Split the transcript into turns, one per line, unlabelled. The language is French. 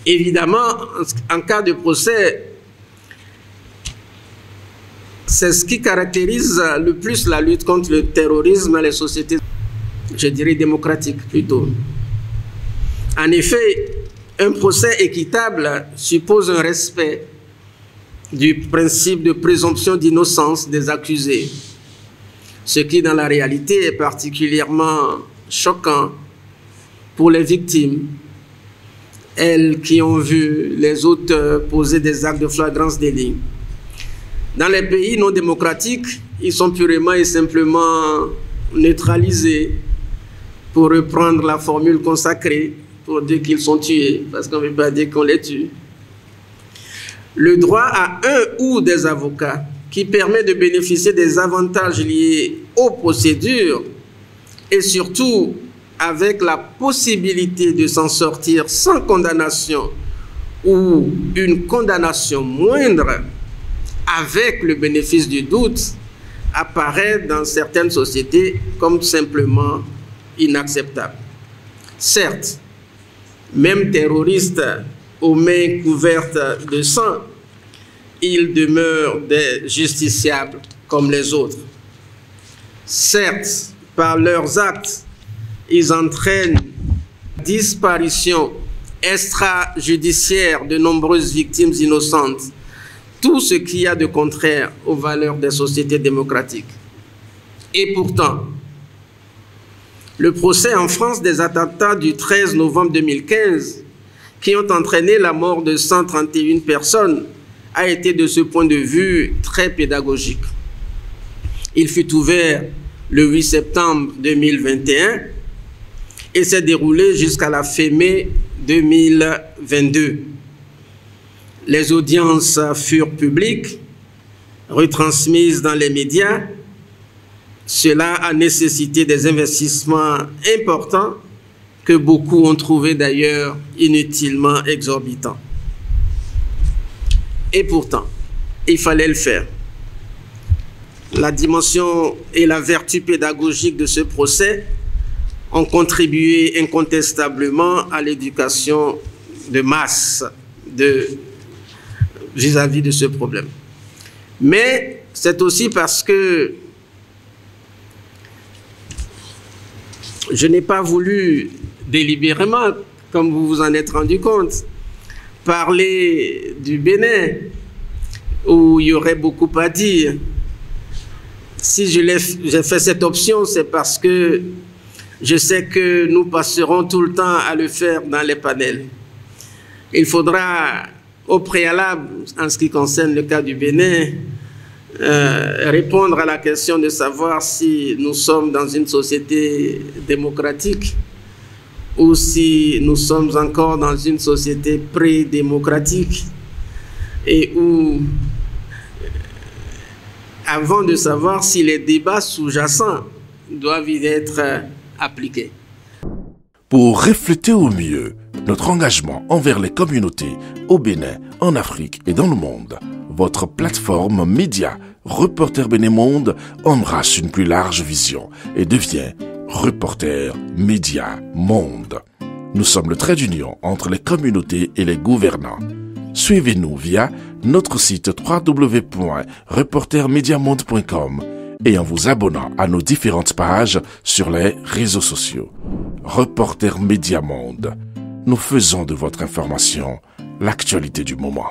Évidemment, en cas de procès, c'est ce qui caractérise le plus la lutte contre le terrorisme dans les sociétés, je dirais démocratiques plutôt. En effet, un procès équitable suppose un respect du principe de présomption d'innocence des accusés, ce qui dans la réalité est particulièrement choquant pour les victimes, elles qui ont vu les auteurs poser des actes de flagrance délit. Dans les pays non démocratiques, ils sont purement et simplement neutralisés, pour reprendre la formule consacrée, pour dire qu'ils sont tués, parce qu'on ne veut pas dire qu'on les tue. Le droit à un ou des avocats qui permet de bénéficier des avantages liés aux procédures et surtout avec la possibilité de s'en sortir sans condamnation ou une condamnation moindre avec le bénéfice du doute apparaît dans certaines sociétés comme simplement inacceptable. Certes, même terroristes aux mains couvertes de sang, ils demeurent des justiciables comme les autres. Certes, par leurs actes, ils entraînent la disparition extrajudiciaire de nombreuses victimes innocentes, tout ce qu'il y a de contraire aux valeurs des sociétés démocratiques. Et pourtant, le procès en France des attentats du 13 novembre 2015, qui ont entraîné la mort de 131 personnes, a été de ce point de vue très pédagogique. Il fut ouvert le 8 septembre 2021 et s'est déroulé jusqu'à la fin mai 2022. Les audiences furent publiques, retransmises dans les médias. Cela a nécessité des investissements importants que beaucoup ont trouvé d'ailleurs inutilement exorbitants. Et pourtant, il fallait le faire. La dimension et la vertu pédagogique de ce procès ont contribué incontestablement à l'éducation de masse vis-à-vis de ce problème. Mais c'est aussi parce que je n'ai pas voulu délibérément, comme vous vous en êtes rendu compte, parler du Bénin, où il y aurait beaucoup à dire. Si j'ai fait cette option, c'est parce que je sais que nous passerons tout le temps à le faire dans les panels. Il faudra, au préalable, en ce qui concerne le cas du Bénin, répondre à la question de savoir si nous sommes dans une société démocratique ou si nous sommes encore dans une société pré-démocratique et où, avant de savoir si les débats sous-jacents doivent y être appliqués.
Pour refléter au mieux notre engagement envers les communautés au Bénin, en Afrique et dans le monde, votre plateforme média Reporter Bénin Monde embrasse une plus large vision et devient Reporter Média Monde. Nous sommes le trait d'union entre les communautés et les gouvernants. Suivez-nous via notre site www.reportermediamonde.com et en vous abonnant à nos différentes pages sur les réseaux sociaux. Reporter Média Monde. Nous faisons de votre information l'actualité du moment.